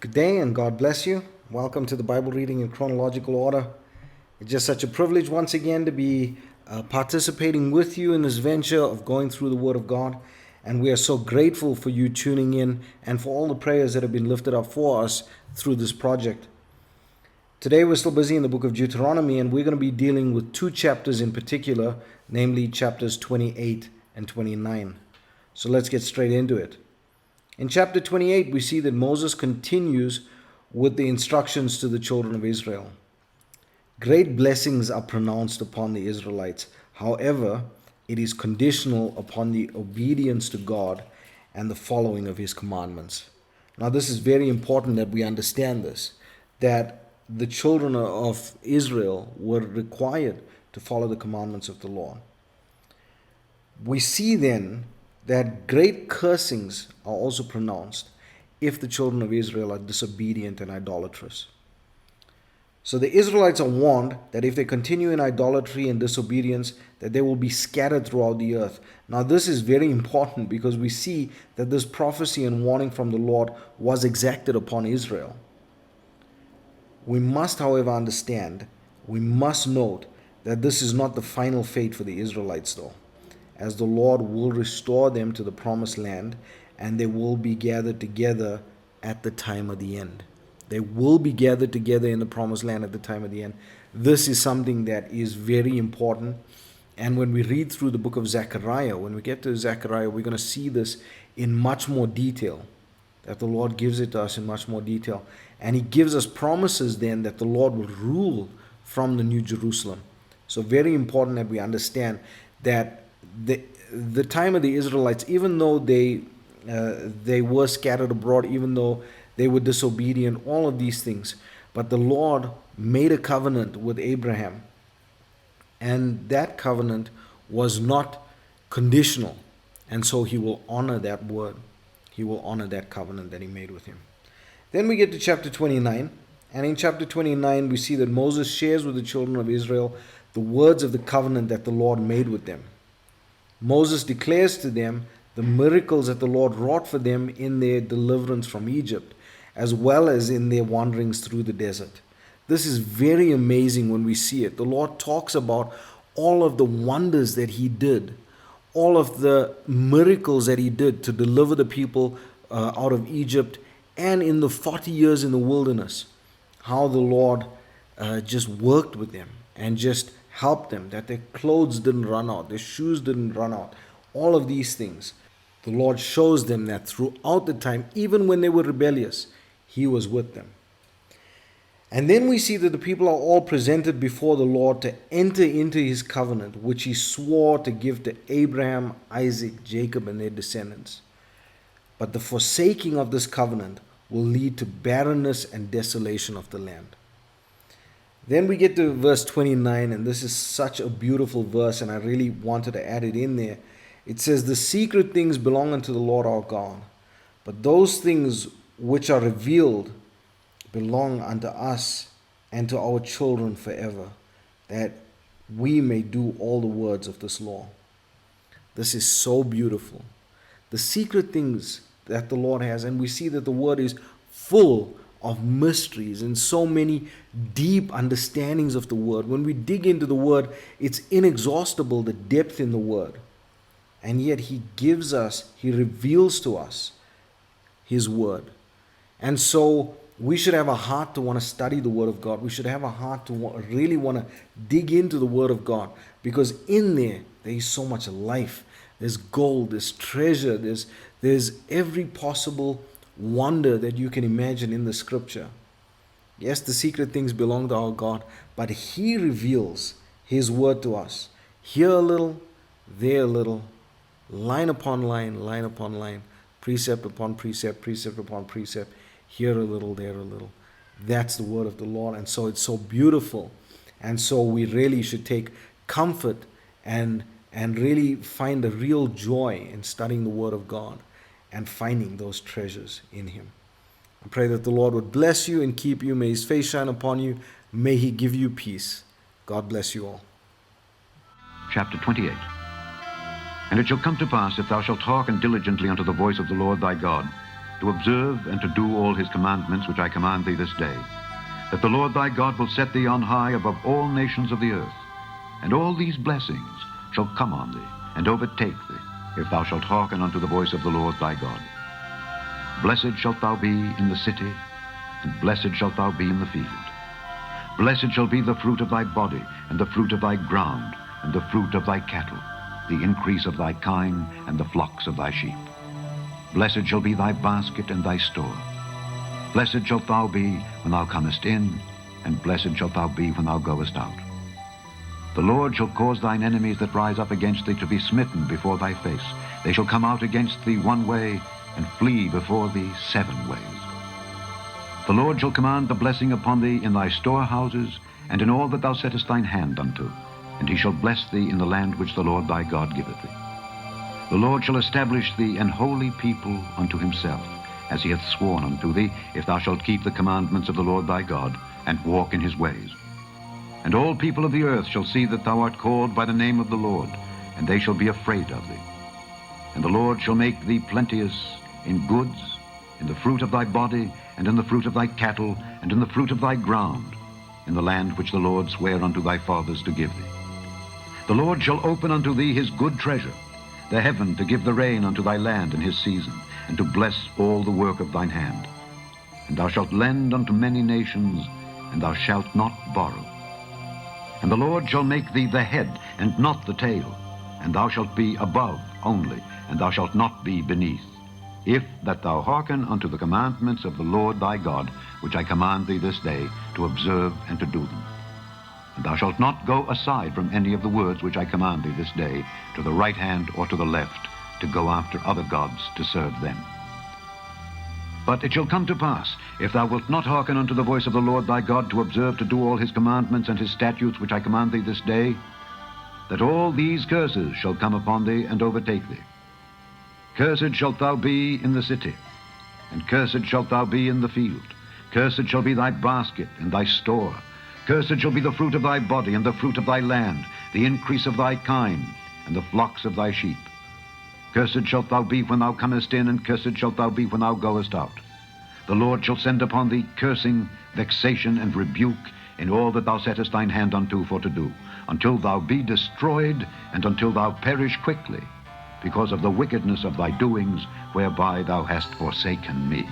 Good day and God bless you. Welcome to the Bible reading in chronological order. It's just such a privilege once again to be participating with you in this venture of going through the Word of God. And we are so grateful for you tuning in and for all the prayers that have been lifted up for us through this project. Today we're still busy in the book of Deuteronomy, and we're going to be dealing with two chapters in particular, namely chapters 28 and 29. So let's get straight into it. In chapter 28, we see that Moses continues with the instructions to the children of Israel. Great blessings are pronounced upon the Israelites. However, it is conditional upon the obedience to God and the following of His commandments. Now, this is very important that we understand this, that the children of Israel were required to follow the commandments of the Lord. We see then that great cursings are also pronounced if the children of Israel are disobedient and idolatrous. So the Israelites are warned that if they continue in idolatry and disobedience, that they will be scattered throughout the earth. Now this is very important because we see that this prophecy and warning from the Lord was exacted upon Israel. We must, however, understand, we must note that this is not the final fate for the Israelites though, as the Lord will restore them to the promised land, and they will be gathered together at the time of the end. They will be gathered together in the promised land at the time of the end. This is something that is very important. And when we read through the book of Zechariah, when we get to Zechariah, we're going to see this in much more detail, that the Lord gives it to us in much more detail. And He gives us promises then that the Lord will rule from the New Jerusalem. So very important that we understand that the time of the Israelites, even though they were scattered abroad, even though they were disobedient, all of these things, but the Lord made a covenant with Abraham, and that covenant was not conditional, and so He will honor that word. He will honor that covenant that He made with him. Then we get to chapter 29, and in chapter 29 we see that Moses shares with the children of Israel the words of the covenant that the Lord made with them. Moses declares to them the miracles that the Lord wrought for them in their deliverance from Egypt, as well as in their wanderings through the desert. This is very amazing when we see it. The Lord talks about all of the wonders that He did, all of the miracles that He did to deliver the people out of Egypt, and in the 40 years in the wilderness, how the Lord just worked with them and just helped them, that their clothes didn't run out, their shoes didn't run out, all of these things. The Lord shows them that throughout the time, even when they were rebellious, He was with them. And then we see that the people are all presented before the Lord to enter into His covenant, which He swore to give to Abraham, Isaac, Jacob, and their descendants. But the forsaking of this covenant will lead to barrenness and desolation of the land. Then we get to verse 29, and this is such a beautiful verse, and I really wanted to add it in there. It says, "The secret things belong unto the Lord our God, but those things which are revealed belong unto us and to our children forever, that we may do all the words of this law." This is so beautiful. The secret things that the Lord has, and we see that the word is full of mysteries and so many deep understandings of the word. When we dig into the word, it's inexhaustible, the depth in the word. And yet He gives us, He reveals to us His word. And so we should have a heart to want to study the word of God. We should have a heart to really want to dig into the word of God, because in there is so much life. There's gold, there's treasure, there's every possible wonder that you can imagine in the scripture. Yes, the secret things belong to our God, but He reveals His word to us. Here a little, there a little, line upon line, precept upon precept, precept upon precept, here a little, there a little. That's the word of the Lord, and so it's so beautiful. And so we really should take comfort and really find a real joy in studying the word of God and finding those treasures in Him. I pray that the Lord would bless you and keep you. May His face shine upon you. May He give you peace. God bless you all. Chapter 28. And it shall come to pass, if thou shalt hearken diligently unto the voice of the Lord thy God, to observe and to do all his commandments which I command thee this day, that the Lord thy God will set thee on high above all nations of the earth, and all these blessings shall come on thee, and overtake thee, if thou shalt hearken unto the voice of the Lord thy God. Blessed shalt thou be in the city, and blessed shalt thou be in the field. Blessed shall be the fruit of thy body, and the fruit of thy ground, and the fruit of thy cattle, the increase of thy kine, and the flocks of thy sheep. Blessed shall be thy basket and thy store. Blessed shalt thou be when thou comest in, and blessed shalt thou be when thou goest out. The Lord shall cause thine enemies that rise up against thee to be smitten before thy face. They shall come out against thee one way, and flee before thee 7 ways. The Lord shall command the blessing upon thee in thy storehouses, and in all that thou settest thine hand unto, and he shall bless thee in the land which the Lord thy God giveth thee. The Lord shall establish thee an holy people unto himself, as he hath sworn unto thee, if thou shalt keep the commandments of the Lord thy God, and walk in his ways. And all people of the earth shall see that thou art called by the name of the Lord, and they shall be afraid of thee. And the Lord shall make thee plenteous in goods, in the fruit of thy body, and in the fruit of thy cattle, and in the fruit of thy ground, in the land which the Lord sware unto thy fathers to give thee. The Lord shall open unto thee his good treasure, the heaven to give the rain unto thy land in his season, and to bless all the work of thine hand. And thou shalt lend unto many nations, and thou shalt not borrow. And the Lord shall make thee the head, and not the tail, and thou shalt be above only, and thou shalt not be beneath, if that thou hearken unto the commandments of the Lord thy God, which I command thee this day, to observe and to do them. And thou shalt not go aside from any of the words which I command thee this day, to the right hand or to the left, to go after other gods to serve them. But it shall come to pass, if thou wilt not hearken unto the voice of the Lord thy God, to observe to do all his commandments and his statutes which I command thee this day, that all these curses shall come upon thee and overtake thee. Cursed shalt thou be in the city, and cursed shalt thou be in the field. Cursed shall be thy basket and thy store. Cursed shall be the fruit of thy body, and the fruit of thy land, the increase of thy kine, and the flocks of thy sheep. Cursed shalt thou be when thou comest in, and cursed shalt thou be when thou goest out. The Lord shall send upon thee cursing, vexation, and rebuke in all that thou settest thine hand unto for to do, until thou be destroyed, and until thou perish quickly, because of the wickedness of thy doings, whereby thou hast forsaken me.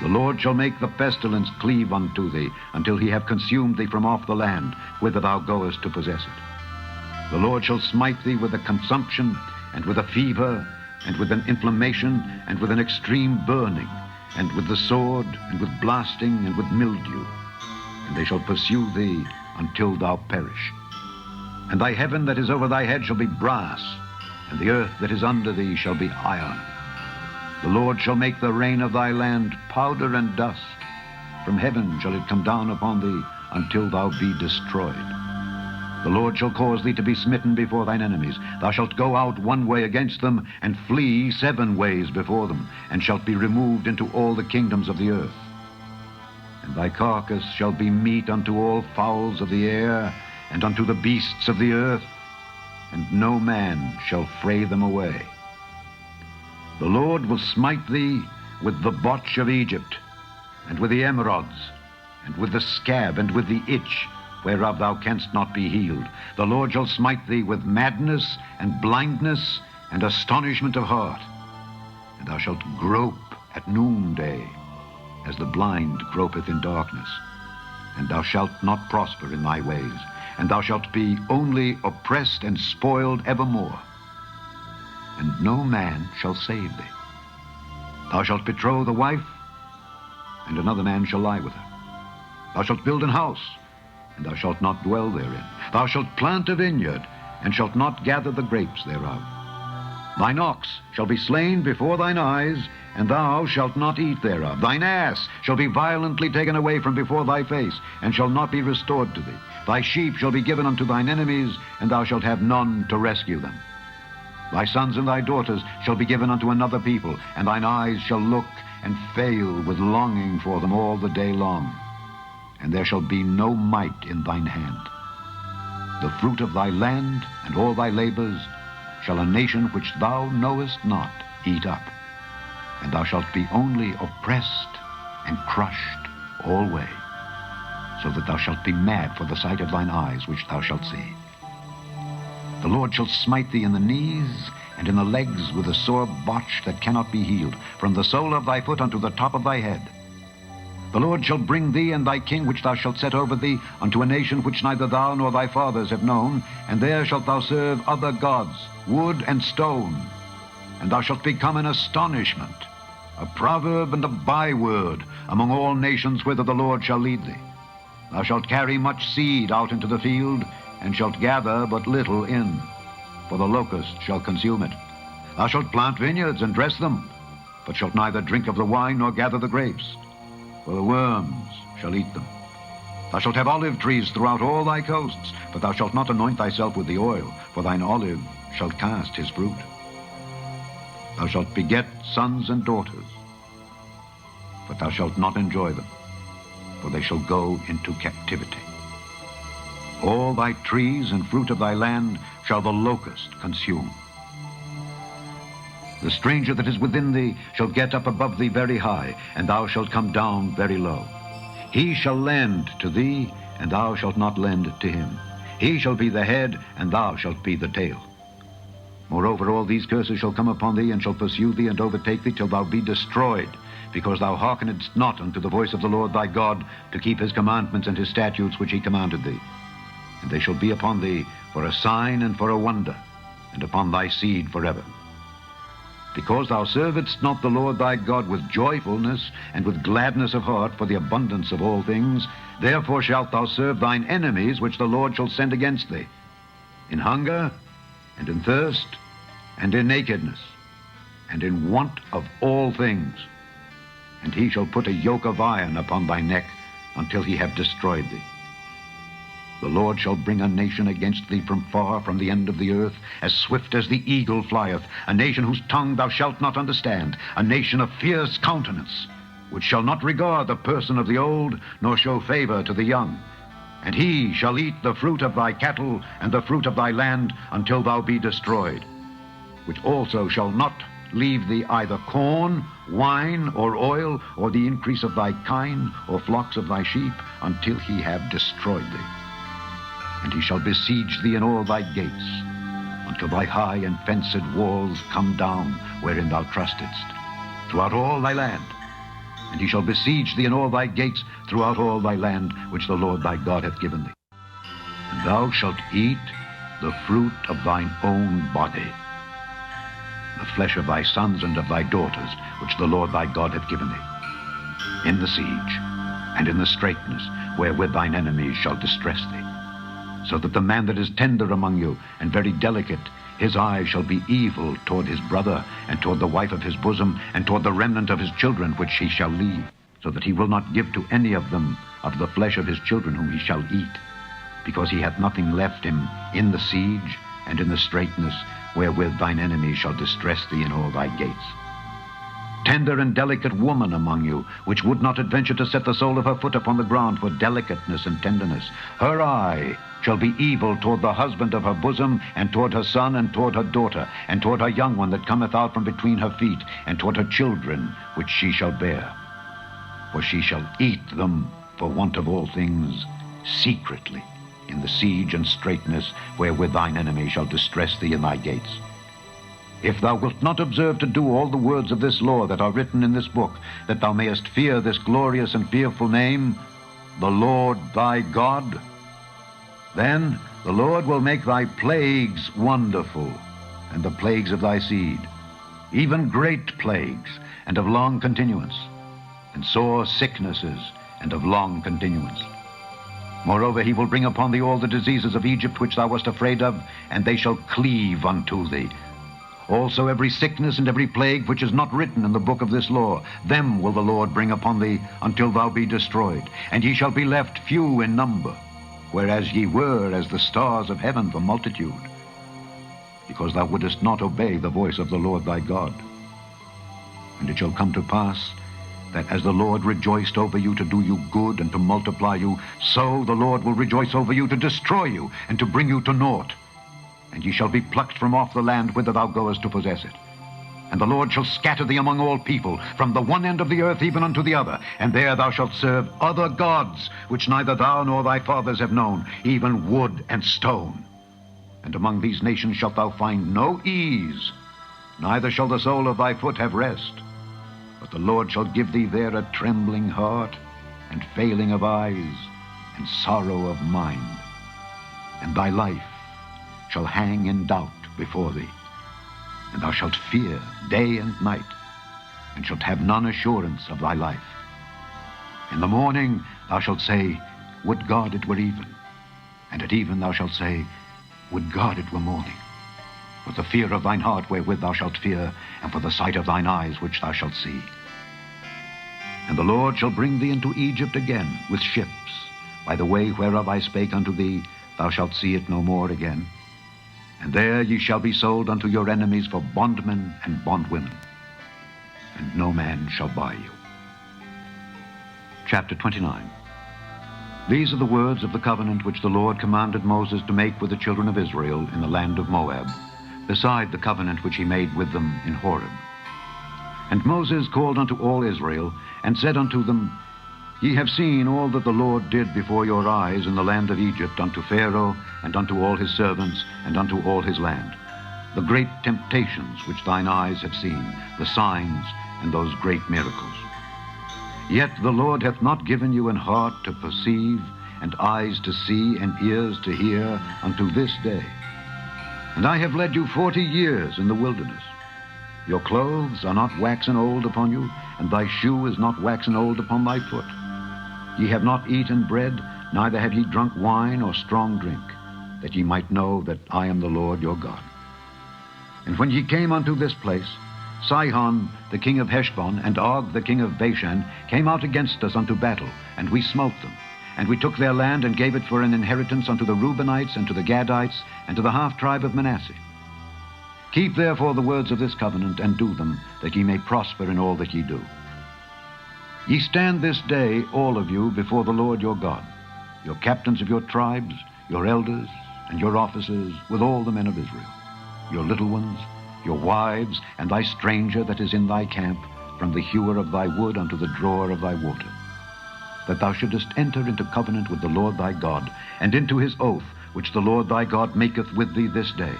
The Lord shall make the pestilence cleave unto thee, until he have consumed thee from off the land, whither thou goest to possess it. The Lord shall smite thee with a consumption, and with a fever, and with an inflammation, and with an extreme burning, and with the sword, and with blasting, and with mildew. And they shall pursue thee until thou perish. And thy heaven that is over thy head shall be brass, and the earth that is under thee shall be iron. The Lord shall make the rain of thy land powder and dust. From heaven shall it come down upon thee until thou be destroyed. The Lord shall cause thee to be smitten before thine enemies. Thou shalt go out one way against them, and flee 7 ways before them, and shalt be removed into all the kingdoms of the earth. And thy carcass shall be meat unto all fowls of the air, and unto the beasts of the earth, and no man shall fray them away. The Lord will smite thee with the botch of Egypt, and with the emerods, and with the scab, and with the itch, whereof thou canst not be healed. The Lord shall smite thee with madness, and blindness, and astonishment of heart. And thou shalt grope at noonday, as the blind gropeth in darkness. And thou shalt not prosper in thy ways, and thou shalt be only oppressed and spoiled evermore. And no man shall save thee. Thou shalt betroth a wife, and another man shall lie with her. Thou shalt build an house, and thou shalt not dwell therein. Thou shalt plant a vineyard, and shalt not gather the grapes thereof. Thine ox shall be slain before thine eyes, and thou shalt not eat thereof. Thine ass shall be violently taken away from before thy face, and shall not be restored to thee. Thy sheep shall be given unto thine enemies, and thou shalt have none to rescue them. Thy sons and thy daughters shall be given unto another people, and thine eyes shall look and fail with longing for them all the day long. And there shall be no might in thine hand. The fruit of thy land and all thy labors shall a nation which thou knowest not eat up. and thou shalt be only oppressed and crushed alway, so that thou shalt be mad for the sight of thine eyes which thou shalt see. The Lord shall smite thee in the knees and in the legs with a sore botch that cannot be healed, from the sole of thy foot unto the top of thy head. The Lord shall bring thee and thy king which thou shalt set over thee unto a nation which neither thou nor thy fathers have known, and there shalt thou serve other gods, wood and stone. And thou shalt become an astonishment, a proverb and a byword among all nations whither the Lord shall lead thee. Thou shalt carry much seed out into the field, and shalt gather but little in, for the locust shall consume it. Thou shalt plant vineyards and dress them, but shalt neither drink of the wine nor gather the grapes, for the worms shall eat them. Thou shalt have olive trees throughout all thy coasts, but thou shalt not anoint thyself with the oil, for thine olive shall cast his fruit. Thou shalt beget sons and daughters, but thou shalt not enjoy them, for they shall go into captivity. All thy trees and fruit of thy land shall the locust consume. The stranger that is within thee shall get up above thee very high, and thou shalt come down very low. He shall lend to thee, and thou shalt not lend to him. He shall be the head, and thou shalt be the tail. Moreover, all these curses shall come upon thee, and shall pursue thee, and overtake thee, till thou be destroyed, because thou hearkenedst not unto the voice of the Lord thy God, to keep his commandments and his statutes which he commanded thee. And they shall be upon thee for a sign and for a wonder, and upon thy seed forever. Because thou servedst not the Lord thy God with joyfulness and with gladness of heart for the abundance of all things, therefore shalt thou serve thine enemies which the Lord shall send against thee, in hunger, and in thirst, and in nakedness, and in want of all things. And he shall put a yoke of iron upon thy neck until he have destroyed thee. The Lord shall bring a nation against thee from far, from the end of the earth, as swift as the eagle flieth, a nation whose tongue thou shalt not understand, a nation of fierce countenance, which shall not regard the person of the old, nor show favor to the young. And he shall eat the fruit of thy cattle and the fruit of thy land until thou be destroyed, which also shall not leave thee either corn, wine, or oil, or the increase of thy kine, or flocks of thy sheep, until he have destroyed thee. And he shall besiege thee in all thy gates, until thy high and fenced walls come down, wherein thou trustedst, throughout all thy land. And he shall besiege thee in all thy gates, throughout all thy land, which the Lord thy God hath given thee. And thou shalt eat the fruit of thine own body, the flesh of thy sons and of thy daughters, which the Lord thy God hath given thee, in the siege, and in the straitness, wherewith thine enemies shall distress thee. So that the man that is tender among you, and very delicate, his eye shall be evil toward his brother, and toward the wife of his bosom, and toward the remnant of his children which he shall leave, so that he will not give to any of them of the flesh of his children whom he shall eat, because he hath nothing left him in the siege and in the straitness, wherewith thine enemies shall distress thee in all thy gates. Tender and delicate woman among you, which would not adventure to set the sole of her foot upon the ground for delicateness and tenderness, her eye shall be evil toward the husband of her bosom, and toward her son, and toward her daughter, and toward her young one that cometh out from between her feet, and toward her children which she shall bear. For she shall eat them for want of all things secretly, in the siege and straitness, wherewith thine enemy shall distress thee in thy gates. If thou wilt not observe to do all the words of this law that are written in this book, that thou mayest fear this glorious and fearful name, the Lord thy God, then the Lord will make thy plagues wonderful, and the plagues of thy seed, even great plagues, and of long continuance, and sore sicknesses, and of long continuance. Moreover, he will bring upon thee all the diseases of Egypt which thou wast afraid of, and they shall cleave unto thee. Also every sickness and every plague which is not written in the book of this law, them will the Lord bring upon thee until thou be destroyed, and ye shall be left few in number, whereas ye were as the stars of heaven for multitude, because thou wouldest not obey the voice of the Lord thy God. And it shall come to pass that as the Lord rejoiced over you to do you good and to multiply you, so the Lord will rejoice over you to destroy you and to bring you to naught. And ye shall be plucked from off the land whither thou goest to possess it. And the Lord shall scatter thee among all people, from the one end of the earth even unto the other. And there thou shalt serve other gods, which neither thou nor thy fathers have known, even wood and stone. And among these nations shalt thou find no ease, neither shall the sole of thy foot have rest. But the Lord shall give thee there a trembling heart, and failing of eyes, and sorrow of mind. And thy life shall hang in doubt before thee. And thou shalt fear day and night, and shalt have none assurance of thy life. In the morning thou shalt say, Would God it were even. And at even thou shalt say, Would God it were morning. For the fear of thine heart wherewith thou shalt fear, and for the sight of thine eyes which thou shalt see. And the Lord shall bring thee into Egypt again with ships, by the way whereof I spake unto thee, thou shalt see it no more again. And there ye shall be sold unto your enemies for bondmen and bondwomen, and no man shall buy you. Chapter 29. These are the words of the covenant which the Lord commanded Moses to make with the children of Israel in the land of Moab, beside the covenant which he made with them in Horeb. And Moses called unto all Israel, and said unto them, Ye have seen all that the Lord did before your eyes in the land of Egypt unto Pharaoh, and unto all his servants, and unto all his land, the great temptations which thine eyes have seen, the signs, and those great miracles. Yet the Lord hath not given you an heart to perceive, and eyes to see, and ears to hear, unto this day. And I have led you 40 years in the wilderness. Your clothes are not waxen old upon you, and thy shoe is not waxen old upon thy foot. Ye have not eaten bread, neither have ye drunk wine or strong drink, that ye might know that I am the Lord your God. And when ye came unto this place, Sihon the king of Heshbon and Og the king of Bashan came out against us unto battle, and we smote them. And we took their land and gave it for an inheritance unto the Reubenites and to the Gadites and to the half-tribe of Manasseh. Keep therefore the words of this covenant, and do them, that ye may prosper in all that ye do. Ye stand this day, all of you, before the Lord your God, your captains of your tribes, your elders, and your officers, with all the men of Israel, your little ones, your wives, and thy stranger that is in thy camp, from the hewer of thy wood unto the drawer of thy water, that thou shouldest enter into covenant with the Lord thy God, and into his oath, which the Lord thy God maketh with thee this day,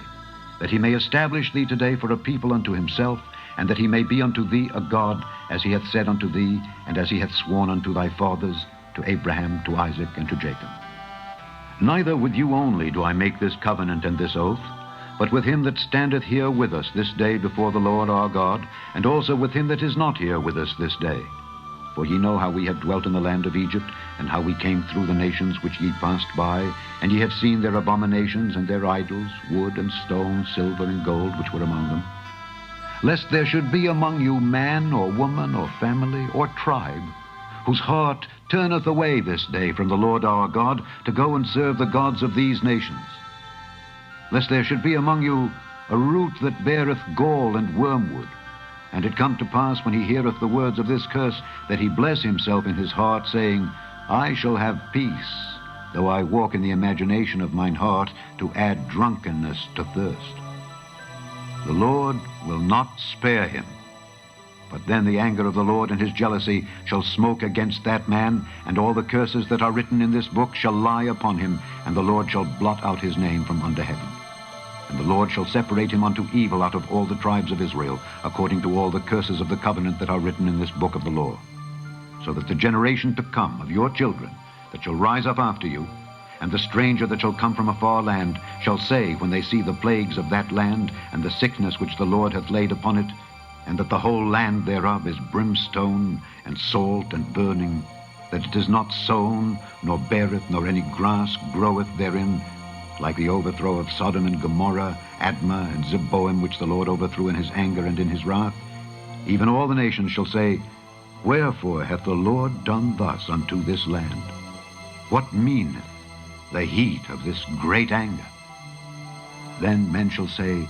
that he may establish thee today for a people unto himself, and that he may be unto thee a God, as he hath said unto thee, and as he hath sworn unto thy fathers, to Abraham, to Isaac, and to Jacob. Neither with you only do I make this covenant and this oath, but with him that standeth here with us this day before the Lord our God, and also with him that is not here with us this day. For ye know how we have dwelt in the land of Egypt, and how we came through the nations which ye passed by, and ye have seen their abominations and their idols, wood and stone, silver and gold, which were among them. Lest there should be among you man or woman or family or tribe, whose heart turneth away this day from the Lord our God, to go and serve the gods of these nations. Lest there should be among you a root that beareth gall and wormwood, and it come to pass, when he heareth the words of this curse, that he bless himself in his heart, saying, I shall have peace, though I walk in the imagination of mine heart, to add drunkenness to thirst. The Lord will not spare him. But then the anger of the Lord and his jealousy shall smoke against that man, and all the curses that are written in this book shall lie upon him, and the Lord shall blot out his name from under heaven. And the Lord shall separate him unto evil out of all the tribes of Israel, according to all the curses of the covenant that are written in this book of the law. So that the generation to come of your children that shall rise up after you, and the stranger that shall come from a far land, shall say, when they see the plagues of that land, and the sickness which the Lord hath laid upon it, and that the whole land thereof is brimstone, and salt, and burning, that it is not sown, nor beareth, nor any grass groweth therein, like the overthrow of Sodom and Gomorrah, Admah, and Zeboim, which the Lord overthrew in his anger and in his wrath, even all the nations shall say, Wherefore hath the Lord done thus unto this land? What meaneth the heat of this great anger? Then men shall say,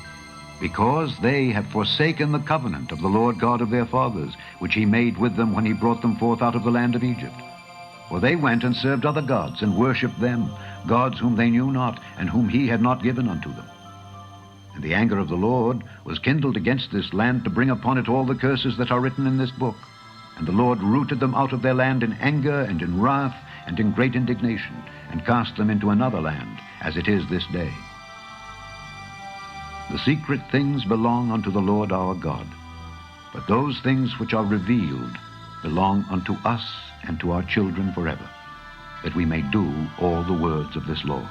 Because they have forsaken the covenant of the Lord God of their fathers, which he made with them when he brought them forth out of the land of Egypt. For they went and served other gods, and worshipped them, gods whom they knew not, and whom he had not given unto them. And the anger of the Lord was kindled against this land to bring upon it all the curses that are written in this book. And the Lord rooted them out of their land in anger and in wrath and in great indignation, and cast them into another land, as it is this day. The secret things belong unto the Lord our God, but those things which are revealed belong unto us and to our children forever, that we may do all the words of this law.